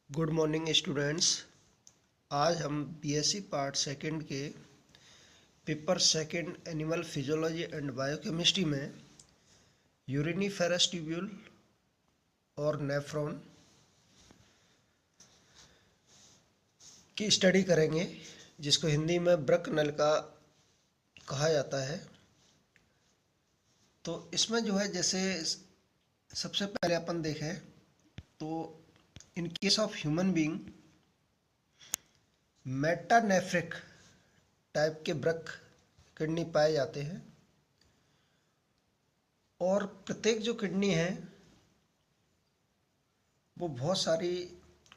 Good morning students. आज हम BSc part second के paper second animal physiology and biochemistry में यूरिनिफेरस ट्यूब्यूल और नेफ्रॉन की स्टडी करेंगे, जिसको हिंदी में वृक्क नलिका कहा जाता है। तो इसमें जो है, जैसे सबसे पहले अपन देखें तो in case of human being metanephric type के वृक्क किडनी पाए जाते हैं, और प्रत्येक जो किडनी है वो बहुत सारी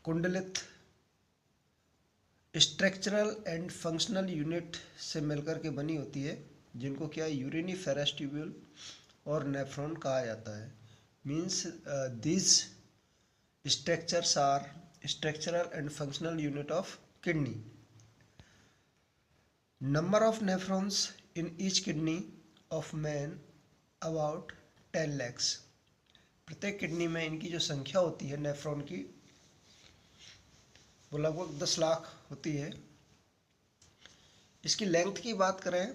कुंडलित स्ट्रक्चरल एंड फंक्शनल यूनिट से मिलकर के बनी होती है, जिनको क्या यूरिनिफेरस ट्यूब्यूल और नेफ्रॉन कहा जाता है। Means these structures are structural and functional unit of kidney. Number of nephrons in each kidney of man about 10 lakhs। प्रत्येक किडनी में इनकी जो संख्या होती है नेफ्रॉन की, वो लगभग 10 लाख होती है। इसकी लेंथ की बात करें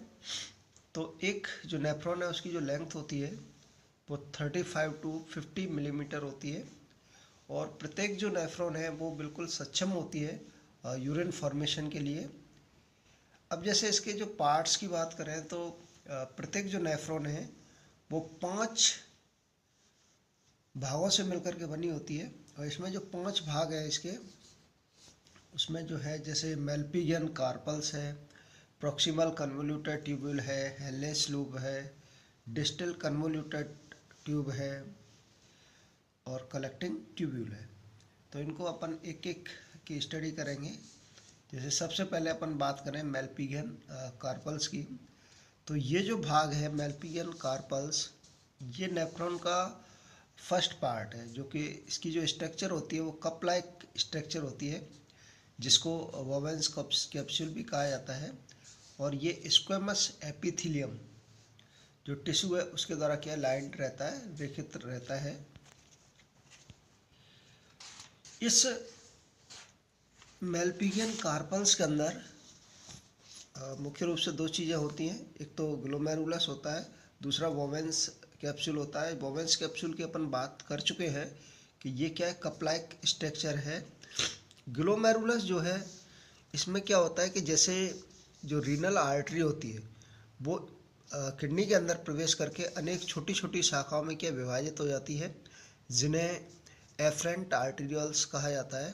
तो एक जो नेफ्रॉन है उसकी जो लेंथ होती है वो 35 to 50 मिलीमीटर होती है, और प्रत्येक जो नेफ्रॉन है वो बिल्कुल सक्षम होती है यूरिन फॉर्मेशन के लिए। अब जैसे इसके जो पार्ट्स की बात करें तो प्रत्येक जो नेफ्रॉन है वो 5 भागों से मिलकर के बनी होती है, और इसमें जो 5 भाग हैं इसके, उसमें जो है जैसे मेल्पिगियन कार्पल्स है, प्रॉक्सिमल कन्वोल्यूटेड ट्यूब्यूल है, हेलेस लूप है, डिस्टल कन्वोल्यूटेड ट्यूब है और कलेक्टिंग ट्यूब्यूल है। तो इनको अपन एक एक की स्टडी करेंगे। जैसे सबसे पहले अपन बात करें मेल्पिगियन कार्पल्स की, तो ये जो भाग है मेल्पिगियन कार्पल्स, ये नेफ्रॉन का फर्स्ट पार्ट है, जो कि इसकी जो स्ट्रक्चर होती है वो कप लाइक स्ट्रक्चर होती है, जिसको वोवेंस कैप्सूल भी कहा जाता है। और ये स्क्वेमस एपिथेलियम जो टिश्यू है उसके द्वारा क्या लाइंड रहता है, रेखित रहता है। इस मेल्पिगियन कार्पल्स के अंदर मुख्य रूप से 2 चीज़ें होती हैं। एक तो ग्लोमेरुलस होता है, दूसरा वोवेंस कैप्सूल होता है। वोवेंस कैप्सूल की अपन बात कर चुके हैं कि ये क्या है, कप लाइक स्ट्रक्चर है। ग्लोमेरुलस जो है, इसमें क्या होता है कि जैसे जो रीनल आर्टरी होती है वो किडनी के अंदर प्रवेश करके अनेक छोटी छोटी शाखाओं में क्या विभाजित हो जाती है, जिन्हें एफरेंट आर्टेरियल्स कहा जाता है।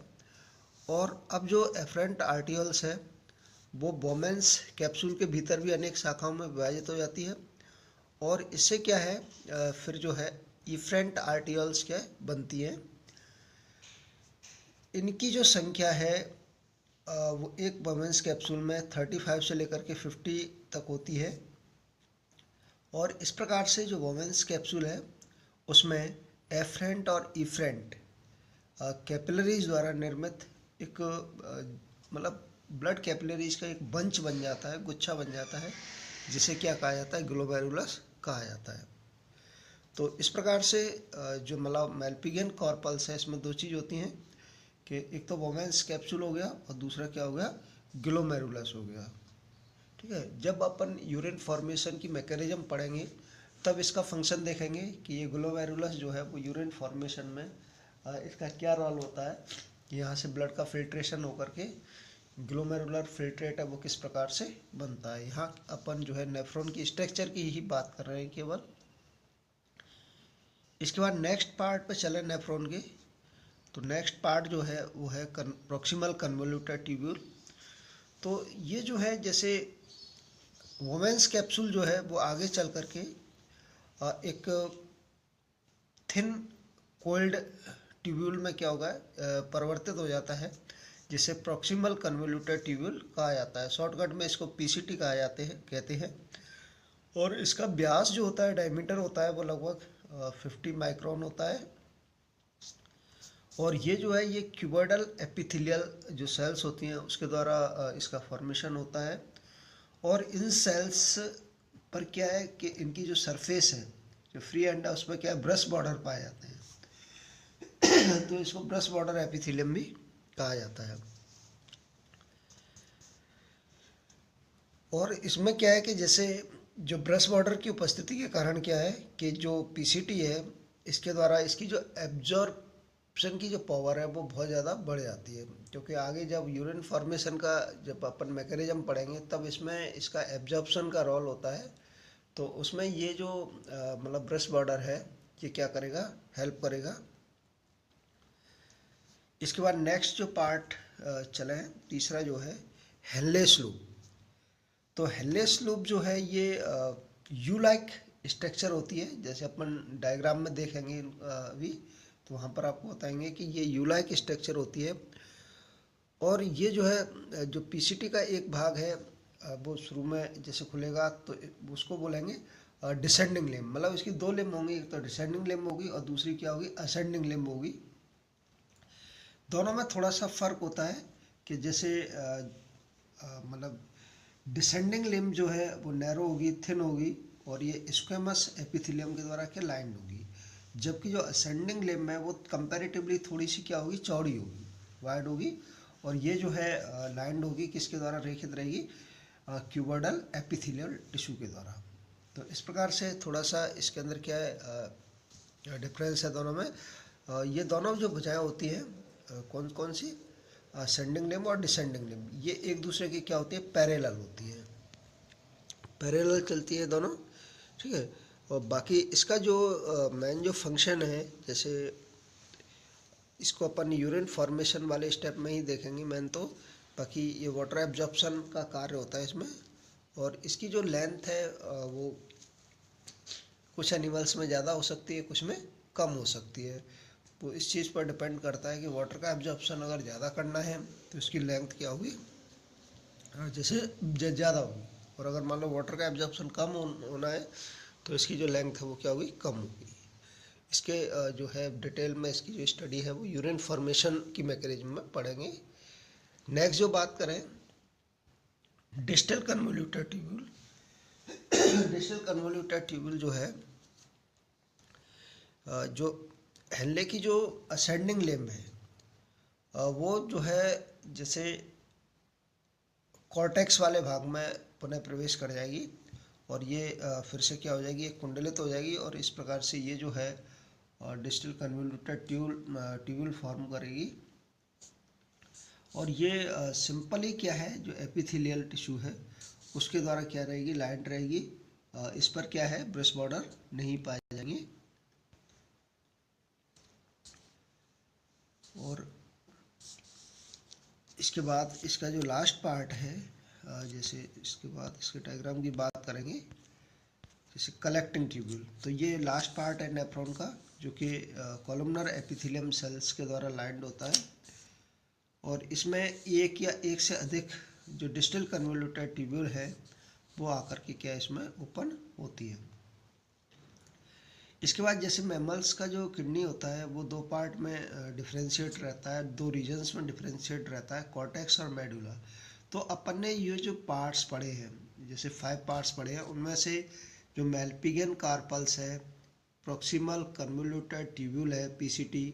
और अब जो एफरेंट आर्टेरियल्स है वो वोमेंस कैप्सूल के भीतर भी अनेक शाखाओं में विभाजित हो जाती है, और इससे क्या है फिर जो है इफरेंट आर्टेरियल्स क्या बनती हैं। इनकी जो संख्या है वो एक वोमेंस कैप्सूल में 35 से लेकर के 50 तक होती है। और इस प्रकार से जो वोमेंस कैप्सूल है उसमें एफरेंट और इफरेंट कैपिलरीज द्वारा निर्मित एक मतलब ब्लड कैपिलरीज का एक बंच बन जाता है, गुच्छा बन जाता है, जिसे क्या कहा जाता है, ग्लोमेरुलस कहा जाता है। तो इस प्रकार से जो मतलब मेल्पिगियन कॉर्पल्स है, इसमें 2 चीज़ होती हैं कि एक तो वोमेंस कैप्सूल हो गया और दूसरा क्या हो गया, ग्लोमेरुलस हो गया। ठीक है। जब अपन यूरिन फॉर्मेशन की मैकेनिज्म पढ़ेंगे तब इसका फंक्शन देखेंगे कि ये ग्लोमेरुलस जो है वो यूरिन फॉर्मेशन में इसका क्या रोल होता है। यहाँ से ब्लड का फिल्ट्रेशन होकर के ग्लोमेरुलर फिल्ट्रेट है वो किस प्रकार से बनता है। यहाँ अपन जो है नेफ्रॉन की स्ट्रक्चर की ही बात कर रहे हैं केवल। इसके बाद नेक्स्ट पार्ट पे चले नेफ्रॉन के, तो नेक्स्ट पार्ट जो है वो है प्रॉक्सिमल कन्वोल्यूटेड ट्यूब्यूल। तो ये जो है जैसे वोमेंस कैप्सूल जो है वो आगे चल करके एक थिन कोल्ड ट्यूब्यूल में क्या होगा, परिवर्तित हो जाता है, जिसे प्रॉक्सिमल कन्वोल्यूटेड ट्यूब्यूल कहा जाता है। शॉर्टकट में इसको पीसीटी कहा कहते हैं। और इसका व्यास जो होता है, डायमीटर होता है, वो लगभग 50 माइक्रोन होता है। और ये जो है ये क्यूबॉइडल एपिथेलियल जो सेल्स होती हैं उसके द्वारा इसका फॉर्मेशन होता है। और इन सेल्स पर क्या है कि इनकी जो सरफेस है, जो फ्री एंड उसमें क्या है, ब्रश बॉर्डर पाए जाते हैं। तो इसको ब्रश बॉर्डर एपिथेलियम भी कहा जाता है। और इसमें क्या है कि जैसे जो ब्रश बॉर्डर की उपस्थिति के कारण क्या है कि जो पीसीटी है इसके द्वारा इसकी जो एब्जॉर्प्शन की जो पावर है वो बहुत ज़्यादा बढ़ जाती है, क्योंकि आगे जब यूरिन फॉर्मेशन का जब अपन मैकेनिज्म पढ़ेंगे तब इसमें इसका एब्जॉर्प्शन का रोल होता है। तो उसमें ये जो मतलब ब्रश बॉर्डर है ये क्या करेगा, हेल्प करेगा। इसके बाद नेक्स्ट जो पार्ट चले तीसरा जो है हेनलेस लूप। तो हेनलेस लूप जो है ये यू लाइक स्ट्रक्चर होती है, जैसे अपन डायग्राम में देखेंगे अभी, तो वहाँ पर आपको बताएंगे कि ये यू लाइक स्ट्रक्चर होती है। और ये जो है जो पीसीटी का एक भाग है वो शुरू में जैसे खुलेगा तो उसको बोलेंगे डिसेंडिंग लिम्ब, मतलब इसकी दो लिम्ब होंगी, एक तो डिसेंडिंग लिम्ब होगी और दूसरी क्या होगी, असेंडिंग लिम्ब होगी। दोनों में थोड़ा सा फर्क होता है कि जैसे मतलब डिसेंडिंग लिम्ब जो है वो नैरो होगी, थिन होगी, और ये स्क्वेमस एपिथेलियम के द्वारा क्या लाइंड होगी। जबकि जो असेंडिंग लिम्ब है वो कंपैरेटिवली थोड़ी सी क्या होगी, चौड़ी होगी, वाइड होगी, और ये जो है लाइंड होगी किसके द्वारा रेखित रहेगी, क्यूबोइडल एपिथेलियल टिश्यू के द्वारा। तो इस प्रकार से थोड़ा सा इसके अंदर क्या है डिफरेंस है दोनों में। ये दोनों जो भुजाएं होती हैं कौन कौन सी, असेंडिंग लिम्ब और डिसेंडिंग लिम्ब, ये एक दूसरे की क्या होती है, पैरेलल होती है, पैरेलल चलती है दोनों, ठीक है। और बाकी इसका जो मेन जो फंक्शन है, जैसे इसको अपन यूरिन फॉर्मेशन वाले स्टेप में ही देखेंगे मेन, तो बाकी ये वाटर एब्जॉर्प्शन का कार्य होता है इसमें। और इसकी जो लेंथ है वो कुछ एनिमल्स में ज़्यादा हो सकती है, कुछ में कम हो सकती है। तो इस चीज़ पर डिपेंड करता है कि वाटर का एब्जॉर्प्शन अगर ज़्यादा करना है तो इसकी लेंथ क्या होगी, जैसे ज़्यादा होगी, और अगर मान लो वाटर का एब्जॉर्प्शन कम होना है तो इसकी जो लेंथ है वो क्या होगी, कम होगी। इसके जो है डिटेल में इसकी जो स्टडी है वो यूरिन फॉर्मेशन की मैकेनिज्म में पढ़ेंगे। नेक्स्ट जो बात करें distal convoluted tubule. Distal convoluted tubule जो है जो हेनले की जो असेंडिंग लिम्ब है वो जो है जैसे कॉर्टेक्स वाले भाग में पुनः प्रवेश कर जाएगी, और ये फिर से क्या हो जाएगी, एक कुंडलित हो जाएगी, और इस प्रकार से ये जो है डिस्टल कन्वोल्यूटेड ट्यूब्यूल फॉर्म करेगी। और ये सिंपली क्या है, जो एपिथेलियल टिश्यू है उसके द्वारा क्या रहेगी, लाइंड रहेगी। इस पर क्या है, ब्रश बॉर्डर नहीं पाए जाएंगे। और इसके बाद इसका जो लास्ट पार्ट है, जैसे इसके बाद इसके डायग्राम की बात करेंगे, जैसे कलेक्टिंग ट्यूब्यूल, तो ये लास्ट पार्ट है नेफ्रॉन का, जो कि कॉलमनर एपिथेलियम सेल्स के द्वारा लाइंड होता है। और इसमें एक या एक से अधिक जो डिस्टल कन्वोल्यूटेड ट्यूब्यूल है वो आकर के क्या इसमें ओपन होती है। इसके बाद जैसे मैमल्स का जो किडनी होता है वो दो पार्ट में डिफ्रेंशिएट रहता है, दो रीजन्स में डिफ्रेंशिएट रहता है, कॉर्टेक्स और मेडुला। तो अपन ने ये जो पार्ट्स पढ़े हैं, जैसे 5 पार्ट्स पढ़े हैं, उनमें से जो मेल्पिगियन कार्पल्स है, प्रॉक्सिमल कन्वोल्यूटेड ट्यूब्यूल है PCT,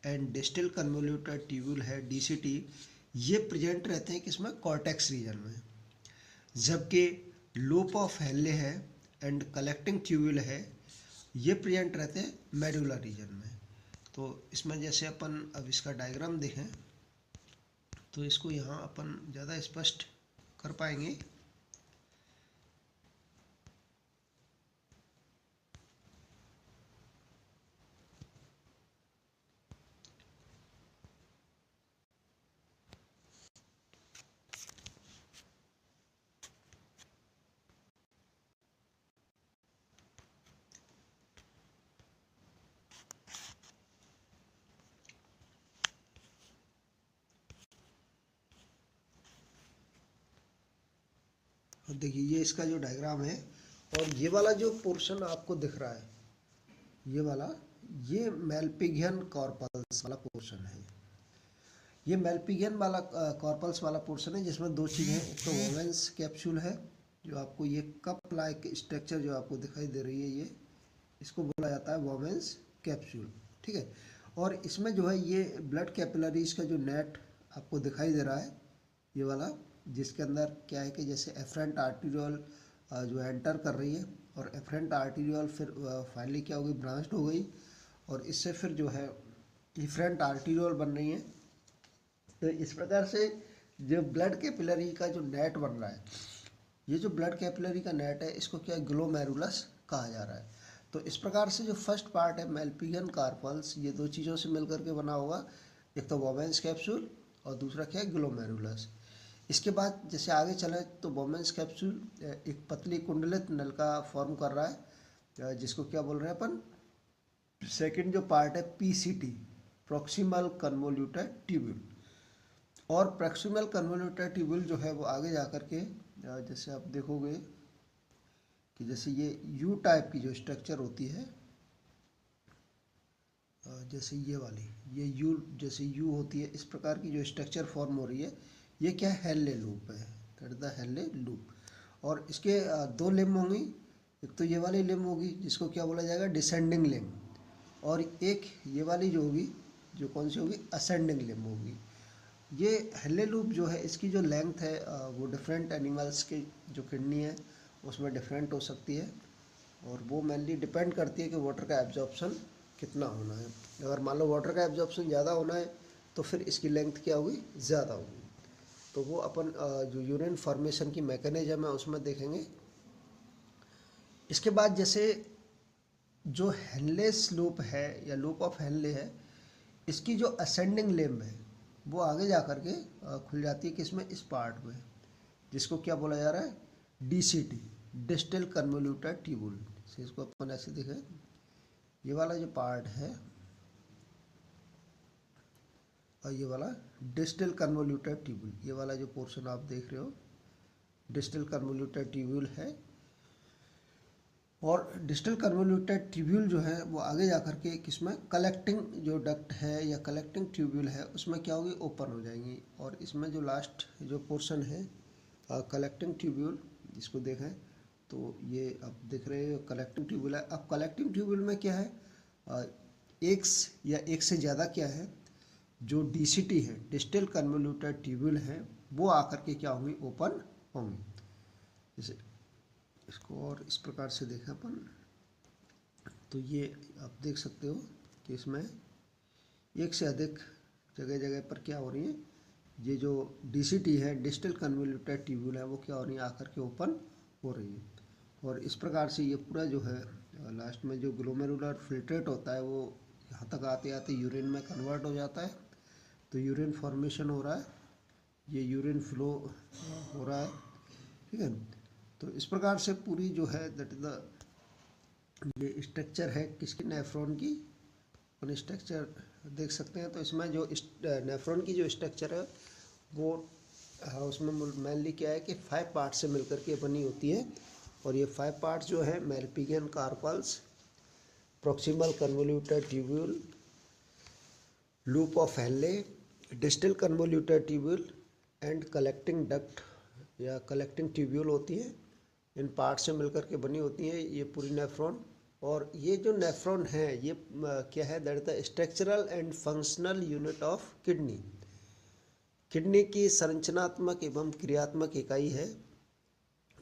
and distal convoluted tubule है डीसीटी, ये प्रेजेंट रहते हैं किसमें, कॉर्टेक्स रीजन में। जबकि लूप ऑफ हेनले है एंड कलेक्टिंग ट्यूब्यूल है ये प्रेजेंट रहते हैं मेडुला रीजन में। तो इसमें जैसे अपन अब इसका डायग्राम देखें तो इसको यहाँ अपन ज़्यादा स्पष्ट कर पाएंगे। देखिए ये इसका जो डायग्राम है, और ये वाला जो पोर्शन आपको दिख रहा है, ये वाला, ये मेल्पिगियन कॉर्पल्स वाला पोर्शन है। ये मेल्पिगियन वाला कॉर्पल्स वाला पोर्शन है जिसमें दो चीज़ें हैं, एक तो वोवेंस कैप्सूल है, जो आपको ये कप लाइक स्ट्रक्चर जो आपको दिखाई दे रही है, ये इसको बोला जाता है वोवेंस कैप्सूल, ठीक है। और इसमें जो है ये ब्लड कैपिलरीज का जो नेट आपको दिखाई दे रहा है ये वाला, जिसके अंदर क्या है कि जैसे एफरेंट आर्टीरियोल जो एंटर कर रही है और एफरेंट आर्टीरियोल फिर फाइनली क्या होगी, ब्रांच्ड हो गई और इससे फिर जो है इफरेंट आर्टीरियोल बन रही है। तो इस प्रकार से जो ब्लड कैपिलरी का जो नेट बन रहा है, ये जो ब्लड कैपिलरी का नेट है इसको क्या ग्लोमेरुलस कहा जा रहा है। तो इस प्रकार से जो फर्स्ट पार्ट है मेल्पिगियन कार्पल्स, ये दो चीज़ों से मिलकर के बना होगा, एक तो बोवेंस कैप्सूल और दूसरा क्या है ग्लोमेरुलस। इसके बाद जैसे आगे चले तो बोवेंस कैप्सूल एक पतली कुंडलित नलिका फॉर्म कर रहा है, जिसको क्या बोल रहे हैं अपन, सेकंड जो पार्ट है पीसीटी, प्रॉक्सिमल कन्वोल्यूटेड ट्यूब्यूल। और प्रॉक्सिमल कन्वोल्यूटेड ट्यूब्यूल जो है वो आगे जा कर के जैसे आप देखोगे कि जैसे ये यू टाइप की जो स्ट्रक्चर होती है, जैसे ये वाली, ये यू जैसे यू होती है, इस प्रकार की जो स्ट्रक्चर फॉर्म हो रही है, ये क्या है, हेल्ले लूप है, दैट इज द हेल्ले लूप। और इसके दो लिम्ब होंगी, एक तो ये वाली लिम्ब होगी जिसको क्या बोला जाएगा, डिसेंडिंग लिम्ब, और एक ये वाली जो होगी, जो कौन सी होगी, असेंडिंग लिम्ब होगी। ये हेल्ले लूप जो है इसकी जो लेंथ है वो डिफरेंट एनिमल्स की जो किडनी है उसमें डिफरेंट हो सकती है, और वो मेनली डिपेंड करती है कि वाटर का एब्जॉर्प्शन कितना होना है। अगर मान लो वाटर का एब्जॉर्प्शन ज़्यादा होना है तो फिर इसकी लेंथ क्या होगी, ज़्यादा होगी। तो वो अपन जो यूरिन फॉर्मेशन की मैकेनिज्म है उसमें देखेंगे। इसके बाद जैसे जो हेनलेस लूप है या लूप ऑफ हेनले है, इसकी जो असेंडिंग लिम्ब है वो आगे जा कर के खुल जाती है किसमें, इस पार्ट में, जिसको क्या बोला जा रहा है, डीसीटी, डिस्टल कन्वोल्यूटेड ट्यूबुल। इसको अपन ऐसे देखें, ये वाला जो पार्ट है और ये वाला डिस्टल कन्वोल्यूटेड ट्यूबुल, ये वाला जो पोर्शन आप देख रहे हो डिस्टल कन्वोल्यूटेड ट्यूबुल है। और डिस्टल कन्वोल्यूटेड ट्यूब्यूल जो है वो आगे जा कर के किसमें, कलेक्टिंग जो डक्ट है या कलेक्टिंग ट्यूब्यूल है उसमें क्या होगी, ओपन हो जाएंगी। और इसमें जो लास्ट जो पोर्शन है कलेक्टिंग ट्यूब्यूल, इसको देखें तो ये आप देख रहे हो कलेक्टिंग ट्यूब्यूल है। अब कलेक्टिंग ट्यूब्यूल में क्या है, एक या एक से ज़्यादा क्या है, जो डीसीटी है, डिस्टल कन्वोल्यूटेड ट्यूब्यूल है, वो आकर के क्या होंगी, ओपन होंगी। जैसे इसको और इस प्रकार से देखें अपन, तो ये आप देख सकते हो कि इसमें एक से अधिक जगह जगह पर क्या हो रही है, ये जो डीसीटी है, डिस्टल कन्वोल्यूटेड ट्यूब्यूल है, वो क्या हो रही है, आकर के ओपन हो रही है। और इस प्रकार से ये पूरा जो है लास्ट में जो ग्लोमेरुलर फिल्ट्रेट होता है वो यहाँ तक आते आते यूरिन में कन्वर्ट हो जाता है। तो यूरिन फॉर्मेशन हो रहा है, ये यूरिन फ्लो हो रहा है, ठीक है। तो इस प्रकार से पूरी जो है दैट इज द ये स्ट्रक्चर है किसकी, नेफ्रॉन की। अपन स्ट्रक्चर देख सकते हैं। तो इसमें जो नेफ्रॉन की जो स्ट्रक्चर है वो उसमें मेनली क्या है कि 5 पार्ट से मिलकर के बनी होती है। और ये 5 पार्ट्स जो है Malpighian corpuscles, proximal convoluted tubule, loop of Henle, distal convoluted tubule and collecting duct या कलेक्टिंग ट्यूब्यूल होती है। इन पार्ट से मिलकर के बनी होती है ये पूरी नेफ्रॉन। और ये जो नेफ्रॉन है ये क्या है, that is the structural and functional unit of kidney. Kidney की संरचनात्मक एवं क्रियात्मक इकाई है।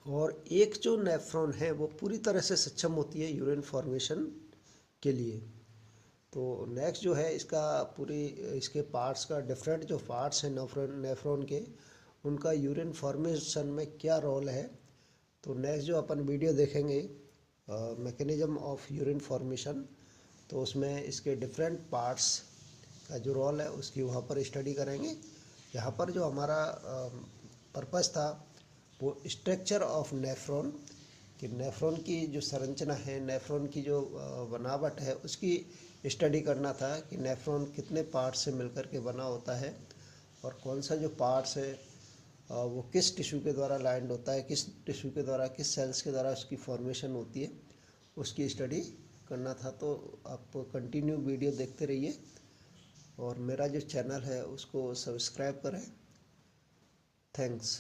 और एक जो नेफ्रॉन है वो पूरी तरह से सक्षम होती है यूरिन फॉर्मेशन के लिए। तो नेक्स्ट जो है इसका पूरी इसके पार्ट्स का डिफरेंट जो पार्ट्स हैं नेफ्रॉन के, उनका यूरिन फॉर्मेशन में क्या रोल है। तो नेक्स्ट जो अपन वीडियो देखेंगे मैकेनिज्म ऑफ यूरिन फॉर्मेशन, तो उसमें इसके डिफरेंट पार्ट्स का जो रोल है उसकी वहाँ पर स्टडी करेंगे। यहाँ पर जो हमारा पर्पस था वो स्ट्रक्चर ऑफ नेफ्रॉन, कि नेफ्रॉन की जो संरचना है, नेफ्रॉन की जो बनावट है उसकी स्टडी करना था कि नेफ्रॉन कितने पार्ट्स से मिलकर के बना होता है और कौन सा जो पार्ट्स है वो किस टिश्यू के द्वारा लाइंड होता है, किस टिश्यू के द्वारा, किस सेल्स के द्वारा उसकी फॉर्मेशन होती है, उसकी स्टडी करना था। तो आप कंटिन्यू वीडियो देखते रहिए और मेरा जो चैनल है उसको सब्सक्राइब करें। थैंक्स।